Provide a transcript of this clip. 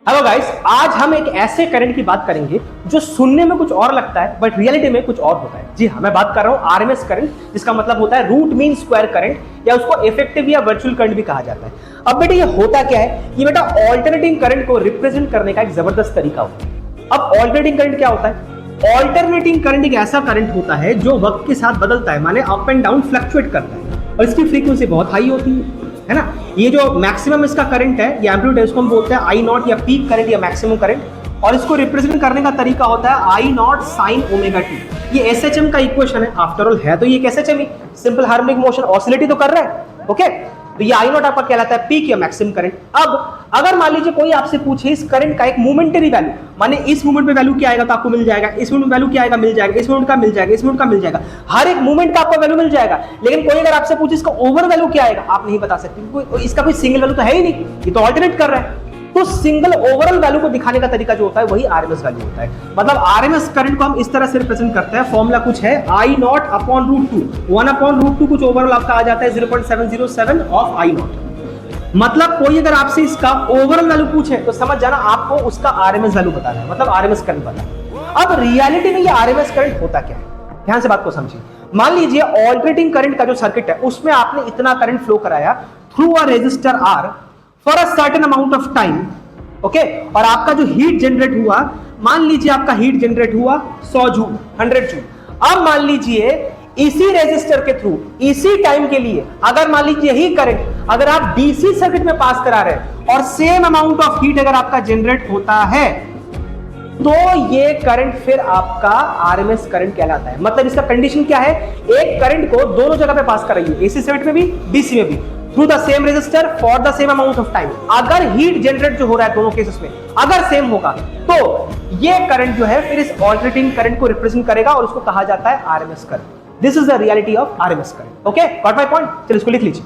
Hello guys, आज हम एक ऐसे करंट की बात करेंगे जो सुनने में कुछ और लगता है बट रियलिटी में कुछ और होता है। जी हाँ, मैं बात कर रहा हूँ आरएमएस करंट, जिसका मतलब होता है रूट मीन स्क्वायर करंट, या उसको इफेक्टिव या वर्चुअल करंट भी कहा जाता है। अब बेटा ये होता क्या है, ये बेटा ऑल्टरनेटिंग करंट को रिप्रेजेंट करने का एक जबरदस्त तरीका होता है। अब ऑल्टरनेटिंग करंट क्या होता है? ऑल्टरनेटिंग करंट एक ऐसा करंट होता है जो वक्त के साथ बदलता है, माने अप एंड डाउन फ्लक्चुएट करता है, और इसकी फ्रीक्वेंसी बहुत हाई होती है ना। ये जो मैक्सिमम इसका करंट है, ये एम्पलीट्यूड है, इसको हम बोलते हैं आई नॉट या पीक करंट या मैक्सिमम करंट, और इसको रिप्रेजेंट करने का तरीका होता है आई नॉट साइन ओमेगा टी। ये एसएचएम का इक्वेशन है, आफ्टर ऑल है तो ये एसएचएम ही, सिंपल हार्मोनिक मोशन, ऑसिलेट तो कर रहा है। ओके, तो ये आई नॉट आपका कहलाता है पीक या मैक्सिमम करंट। अब अगर मान लीजिए कोई आपसे पूछे इस करंट का एक मोमेंटरी वैल्यू, माने इस मोमेंट पे वैल्यू क्या आएगा तो आपको मिल जाएगा, इस मोमेंट में वैल्यू क्या आएगा मिल जाएगा, इस मोमेंट का मिल जाएगा, इस मोमेंट का मिल जाएगा, हर एक मोमेंट का आपको वैल्यू मिल जाएगा। लेकिन कोई अगर आपसे पूछे इसका ओवर वैल्यू क्या आएगा, आप नहीं बता सकते, इसका कोई सिंगल वैल्यू तो है ही नहीं, ये तो ऑल्टरनेट कर रहा है। तो सिंगल ओवरऑल वैल्यू को दिखाने का तरीका जो होता है वही आरएमएस वैल्यू होता है। मतलब आरएमएस करंट को हम इस तरह से रिप्रेजेंट करते हैं, फॉर्मूला कुछ है आई नॉट upon root two, 1 upon root two, कुछ ओवरऑल आपका आ जाता है 0.707 ऑफ आई नॉट। मतलब कोई अगर आपसे इसका ओवरऑल वैल्यू पूछे तो समझ जाना आपको उसका आरएमएस वैल्यू बताना है, मतलब आरएमएस करंट बताना है। अब रियलिटी में ये आरएमएस करंट होता क्या है, ध्यान से बात को समझिए। मान लीजिए ऑल्टरनेटिंग करंट का जो सर्किट है उसमें आपने इतना करंट फ्लो कराया through a resistor R for a certain amount of time, okay, और आपका जो हीट जनरेट हुआ, मान लीजिए आपका हीट जनरेट हुआ 100 जूल, 100 जूल। अब मान लीजिए इसी रेजिस्टर के थ्रू इसी टाइम के लिए अगर मान लीजिए यही करंट अगर आप डीसी सर्किट में पास करा रहे हैं और सेम अमाउंट ऑफ हीट अगर आपका जनरेट होता है, तो ये करंट फिर आपका आरएमएस करंट कहलाता है। मतलब इसका कंडीशन क्या है, एक करंट को दोनों जगह पे पास कराइए, एसी सर्किट में भी डीसी में भी, through the same resistor for the same amount of time. अगर हीट जनरेट जो हो रहा है दोनों केसेस में अगर सेम होगा तो ये करंट जो है फिर इस ऑल्टरनेटिंग करंट को रिप्रेजेंट करेगा और उसको कहा जाता है RMS current. This is the reality of RMS current. Okay, got my point? चलिए इसको लिख लीजिए।